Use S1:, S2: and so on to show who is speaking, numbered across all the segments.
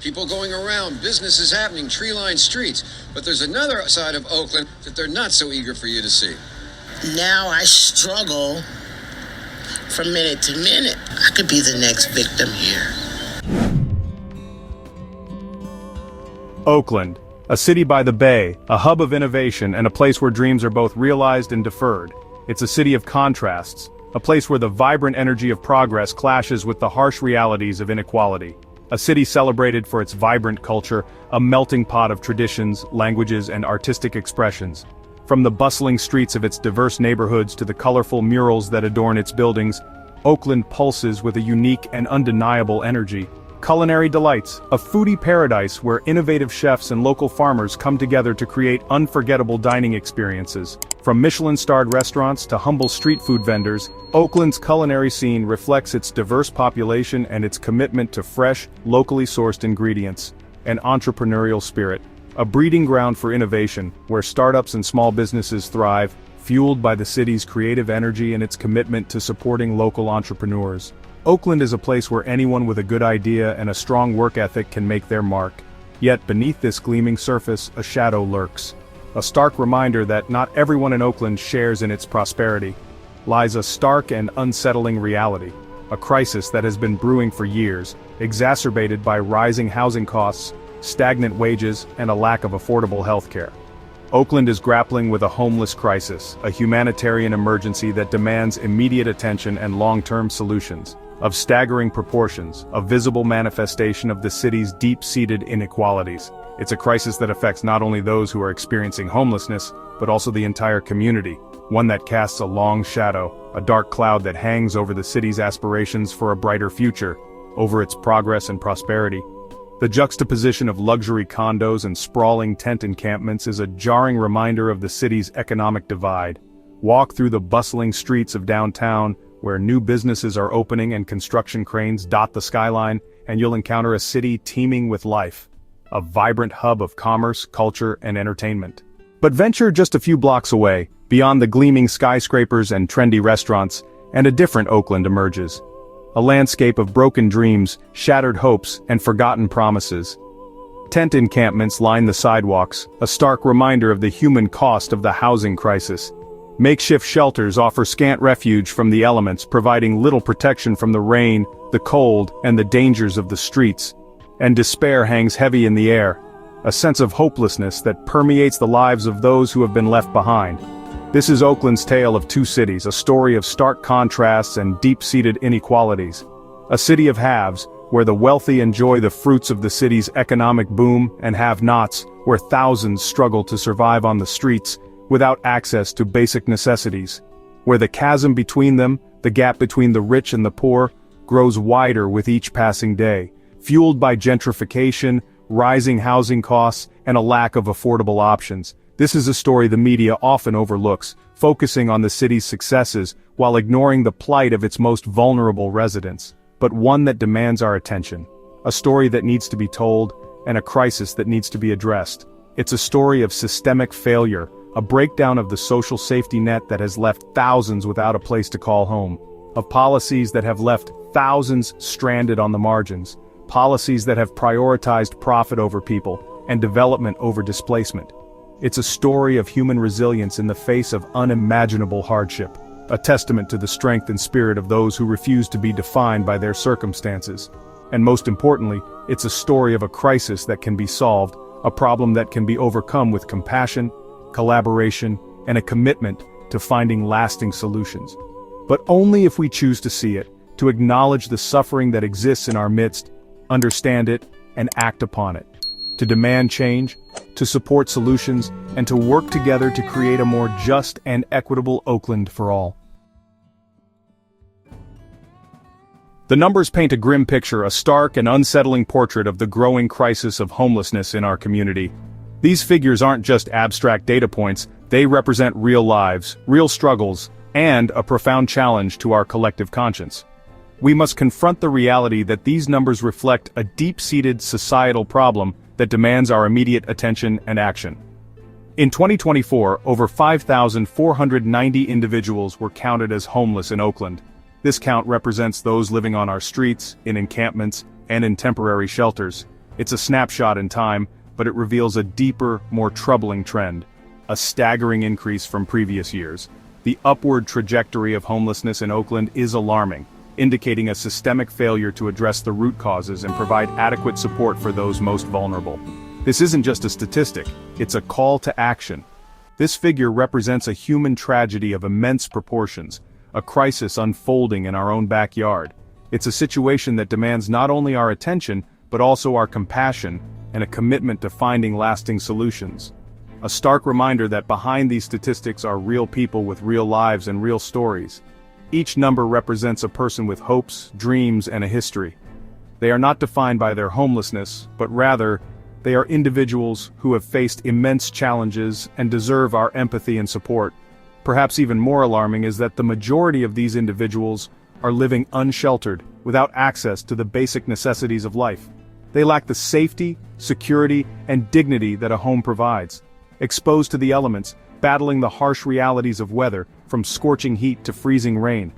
S1: people going around, businesses happening, tree-lined streets. But there's another side of Oakland that they're not so eager for you to see.
S2: Now I struggle from minute to minute. I could be the next victim here.
S3: Oakland, a city by the bay, a hub of innovation and a place where dreams are both realized and deferred. It's a city of contrasts, a place where the vibrant energy of progress clashes with the harsh realities of inequality. A city celebrated for its vibrant culture, a melting pot of traditions, languages and artistic expressions. From the bustling streets of its diverse neighborhoods to the colorful murals that adorn its buildings, Oakland pulses with a unique and undeniable energy. Culinary delights, a foodie paradise where innovative chefs and local farmers come together to create unforgettable dining experiences. From Michelin-starred restaurants to humble street food vendors, Oakland's culinary scene reflects its diverse population and its commitment to fresh, locally sourced ingredients. An entrepreneurial spirit, a breeding ground for innovation, where startups and small businesses thrive, fueled by the city's creative energy and its commitment to supporting local entrepreneurs. Oakland is a place where anyone with a good idea and a strong work ethic can make their mark. Yet beneath this gleaming surface, a shadow lurks. A stark reminder that not everyone in Oakland shares in its prosperity. Lies a stark and unsettling reality. A crisis that has been brewing for years, exacerbated by rising housing costs, stagnant wages, and a lack of affordable healthcare. Oakland is grappling with a homeless crisis, a humanitarian emergency that demands immediate attention and long-term solutions. Of staggering proportions, a visible manifestation of the city's deep-seated inequalities. It's a crisis that affects not only those who are experiencing homelessness, but also the entire community, one that casts a long shadow, a dark cloud that hangs over the city's aspirations for a brighter future, over its progress and prosperity. The juxtaposition of luxury condos and sprawling tent encampments is a jarring reminder of the city's economic divide. Walk through the bustling streets of downtown, where new businesses are opening and construction cranes dot the skyline, and you'll encounter a city teeming with life. A vibrant hub of commerce, culture, and entertainment. But venture just a few blocks away, beyond the gleaming skyscrapers and trendy restaurants, and a different Oakland emerges. A landscape of broken dreams, shattered hopes, and forgotten promises. Tent encampments line the sidewalks, a stark reminder of the human cost of the housing crisis. Makeshift shelters offer scant refuge from the elements, providing little protection from the rain, the cold, and the dangers of the streets. And despair hangs heavy in the air, a sense of hopelessness that permeates the lives of those who have been left behind. This is Oakland's tale of two cities, a story of stark contrasts and deep-seated inequalities. A city of haves, where the wealthy enjoy the fruits of the city's economic boom, and have-nots, where thousands struggle to survive on the streets, without access to basic necessities. Where the chasm between them, the gap between the rich and the poor, grows wider with each passing day, fueled by gentrification, rising housing costs, and a lack of affordable options. This is a story the media often overlooks, focusing on the city's successes while ignoring the plight of its most vulnerable residents. But one that demands our attention. A story that needs to be told, and a crisis that needs to be addressed. It's a story of systemic failure, a breakdown of the social safety net that has left thousands without a place to call home. Of policies that have left thousands stranded on the margins. Policies that have prioritized profit over people, and development over displacement. It's a story of human resilience in the face of unimaginable hardship, a testament to the strength and spirit of those who refuse to be defined by their circumstances. And most importantly, it's a story of a crisis that can be solved, a problem that can be overcome with compassion, collaboration, and a commitment to finding lasting solutions. But only if we choose to see it, to acknowledge the suffering that exists in our midst, understand it, and act upon it. To demand change, to support solutions, and to work together to create a more just and equitable Oakland for all. The numbers paint a grim picture, a stark and unsettling portrait of the growing crisis of homelessness in our community. These figures aren't just abstract data points, they represent real lives, real struggles, and a profound challenge to our collective conscience. We must confront the reality that these numbers reflect a deep-seated societal problem that demands our immediate attention and action. In 2024, over 5,490 individuals were counted as homeless in Oakland. This count represents those living on our streets, in encampments, and in temporary shelters. It's a snapshot in time, but it reveals a deeper, more troubling trend. A staggering increase from previous years. The upward trajectory of homelessness in Oakland is alarming, indicating a systemic failure to address the root causes and provide adequate support for those most vulnerable. This isn't just a statistic, it's a call to action. This figure represents a human tragedy of immense proportions, a crisis unfolding in our own backyard. It's a situation that demands not only our attention, but also our compassion and a commitment to finding lasting solutions. A stark reminder that behind these statistics are real people with real lives and real stories. Each number represents a person with hopes, dreams, and a history. They are not defined by their homelessness, but rather, they are individuals who have faced immense challenges and deserve our empathy and support. Perhaps even more alarming is that the majority of these individuals are living unsheltered, without access to the basic necessities of life. They lack the safety, security, and dignity that a home provides. Exposed to the elements, battling the harsh realities of weather, from scorching heat to freezing rain.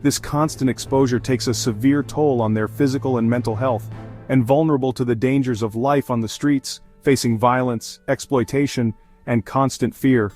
S3: This constant exposure takes a severe toll on their physical and mental health, and vulnerable to the dangers of life on the streets, facing violence, exploitation, and constant fear.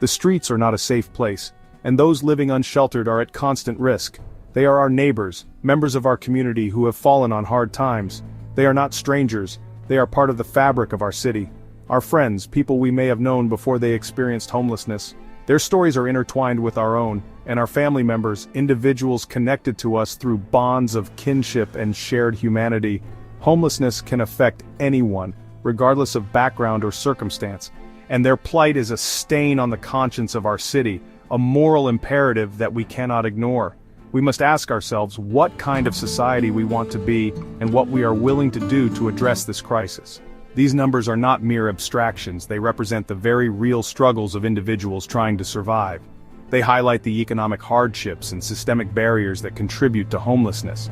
S3: The streets are not a safe place, and those living unsheltered are at constant risk. They are our neighbors, members of our community who have fallen on hard times. They are not strangers, they are part of the fabric of our city. Our friends, people we may have known before they experienced homelessness. Their stories are intertwined with our own, and our family members, individuals connected to us through bonds of kinship and shared humanity. Homelessness can affect anyone, regardless of background or circumstance, and their plight is a stain on the conscience of our city, a moral imperative that we cannot ignore. We must ask ourselves what kind of society we want to be and what we are willing to do to address this crisis. These numbers are not mere abstractions, they represent the very real struggles of individuals trying to survive. They highlight the economic hardships and systemic barriers that contribute to homelessness.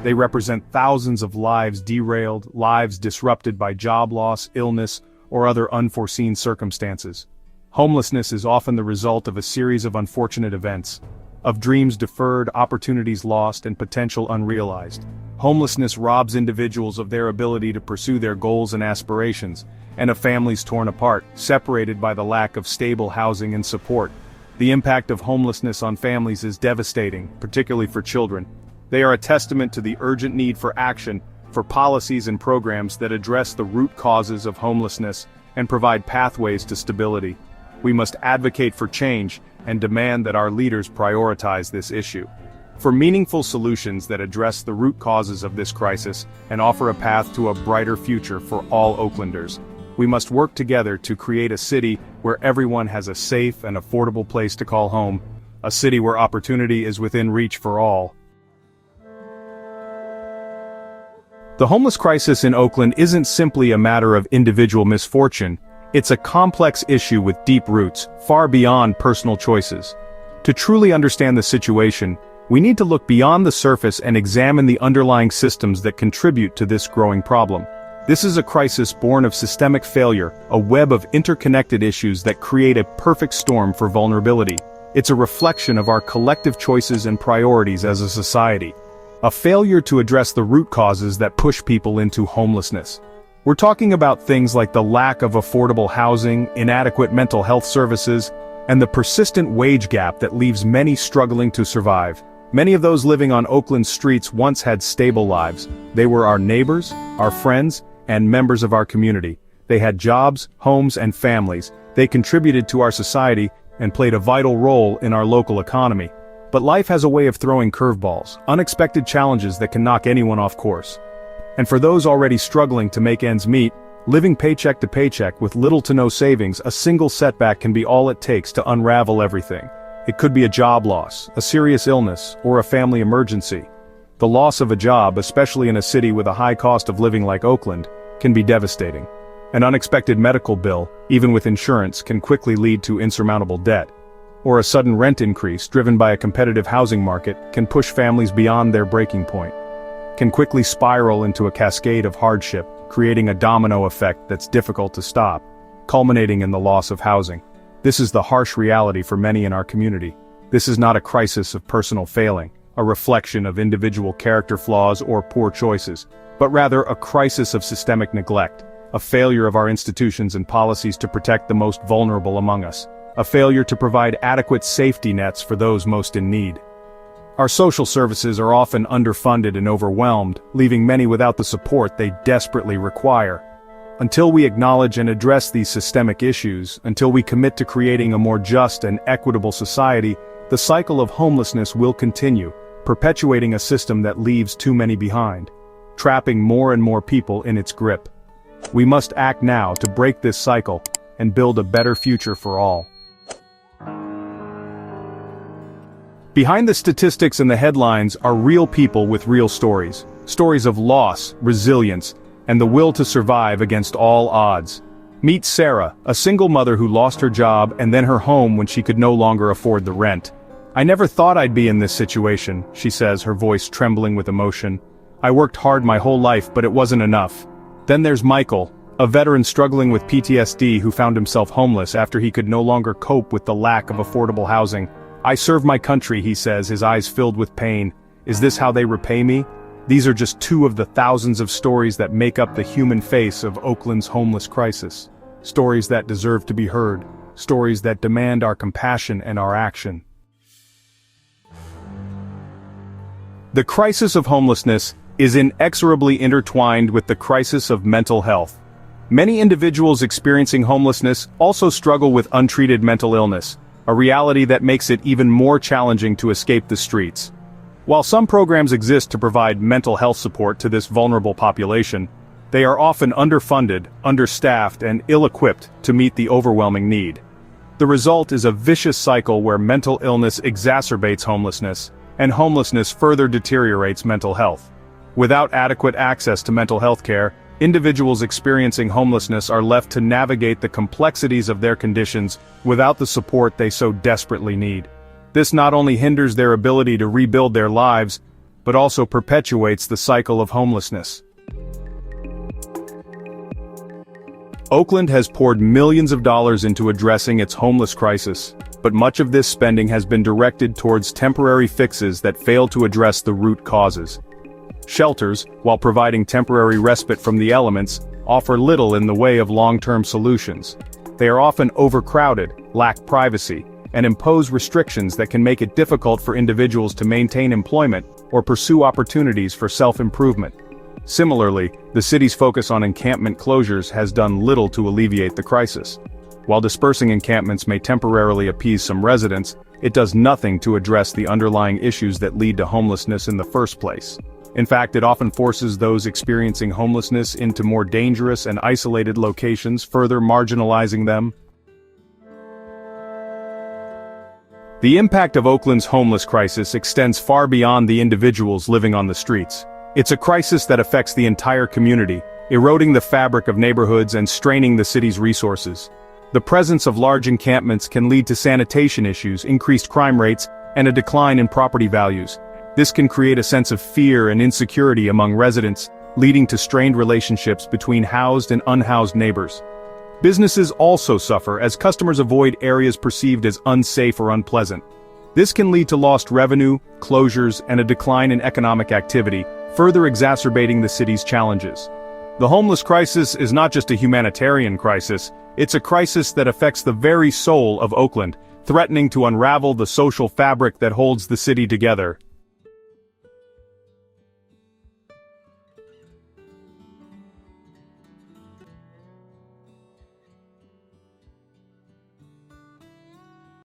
S3: They represent thousands of lives derailed, lives disrupted by job loss, illness, or other unforeseen circumstances. Homelessness is often the result of a series of unfortunate events, of dreams deferred, opportunities lost, and potential unrealized. Homelessness robs individuals of their ability to pursue their goals and aspirations, and of families torn apart, separated by the lack of stable housing and support. The impact of homelessness on families is devastating, particularly for children. They are a testament to the urgent need for action, for policies and programs that address the root causes of homelessness and provide pathways to stability. We must advocate for change and demand that our leaders prioritize this issue. For meaningful solutions that address the root causes of this crisis and offer a path to a brighter future for all Oaklanders, we must work together to create a city where everyone has a safe and affordable place to call home, a city where opportunity is within reach for all. The homeless crisis in Oakland isn't simply a matter of individual misfortune, it's a complex issue with deep roots, far beyond personal choices. To truly understand the situation, we need to look beyond the surface and examine the underlying systems that contribute to this growing problem. This is a crisis born of systemic failure, a web of interconnected issues that create a perfect storm for vulnerability. It's a reflection of our collective choices and priorities as a society. A failure to address the root causes that push people into homelessness. We're talking about things like the lack of affordable housing, inadequate mental health services, and the persistent wage gap that leaves many struggling to survive. Many of those living on Oakland streets once had stable lives. They were our neighbors, our friends, and members of our community. They had jobs, homes, and families. They contributed to our society and played a vital role in our local economy. But life has a way of throwing curveballs, unexpected challenges that can knock anyone off course. And for those already struggling to make ends meet, living paycheck to paycheck with little to no savings, a single setback can be all it takes to unravel everything. It could be a job loss, a serious illness, or a family emergency. The loss of a job, especially in a city with a high cost of living like Oakland, can be devastating. An unexpected medical bill, even with insurance, can quickly lead to insurmountable debt. Or a sudden rent increase driven by a competitive housing market can push families beyond their breaking point. Can quickly spiral into a cascade of hardship, creating a domino effect that's difficult to stop, culminating in the loss of housing. This is the harsh reality for many in our community. This is not a crisis of personal failing. a reflection of individual character flaws or poor choices, but rather a crisis of systemic neglect, a failure of our institutions and policies to protect the most vulnerable among us, a failure to provide adequate safety nets for those most in need. Our social services are often underfunded and overwhelmed, leaving many without the support they desperately require. Until we acknowledge and address these systemic issues, until we commit to creating a more just and equitable society, the cycle of homelessness will continue, perpetuating a system that leaves too many behind, trapping more and more people in its grip. We must act now to break this cycle and build a better future for all. Behind the statistics and the headlines are real people with real stories. Stories of loss, resilience, and the will to survive against all odds. Meet Sarah, a single mother who lost her job and then her home when she could no longer afford the rent. "I never thought I'd be in this situation," she says, her voice trembling with emotion. "I worked hard my whole life, but it wasn't enough." Then there's Michael, a veteran struggling with PTSD who found himself homeless after he could no longer cope with the lack of affordable housing. "I serve my country," he says, his eyes filled with pain. "Is this how they repay me?" These are just two of the thousands of stories that make up the human face of Oakland's homeless crisis. Stories that deserve to be heard. Stories that demand our compassion and our action. The crisis of homelessness is inexorably intertwined with the crisis of mental health. Many individuals experiencing homelessness also struggle with untreated mental illness, a reality that makes it even more challenging to escape the streets. While some programs exist to provide mental health support to this vulnerable population, they are often underfunded, understaffed, and ill-equipped to meet the overwhelming need. The result is a vicious cycle where mental illness exacerbates homelessness, and homelessness further deteriorates mental health. Without adequate access to mental health care, individuals experiencing homelessness are left to navigate the complexities of their conditions without the support they so desperately need. This not only hinders their ability to rebuild their lives, but also perpetuates the cycle of homelessness. Oakland has poured millions of dollars into addressing its homeless crisis, but much of this spending has been directed towards temporary fixes that fail to address the root causes. Shelters, while providing temporary respite from the elements, offer little in the way of long-term solutions. They are often overcrowded, lack privacy, and impose restrictions that can make it difficult for individuals to maintain employment or pursue opportunities for self-improvement. Similarly, the city's focus on encampment closures has done little to alleviate the crisis. While dispersing encampments may temporarily appease some residents, it does nothing to address the underlying issues that lead to homelessness in the first place. In fact, it often forces those experiencing homelessness into more dangerous and isolated locations, further marginalizing them. The impact of Oakland's homeless crisis extends far beyond the individuals living on the streets. It's a crisis that affects the entire community, eroding the fabric of neighborhoods and straining the city's resources. The presence of large encampments can lead to sanitation issues, increased crime rates, and a decline in property values. This can create a sense of fear and insecurity among residents, leading to strained relationships between housed and unhoused neighbors. Businesses also suffer as customers avoid areas perceived as unsafe or unpleasant. This can lead to lost revenue, closures, and a decline in economic activity, further exacerbating the city's challenges. The homeless crisis is not just a humanitarian crisis, it's a crisis that affects the very soul of Oakland, threatening to unravel the social fabric that holds the city together.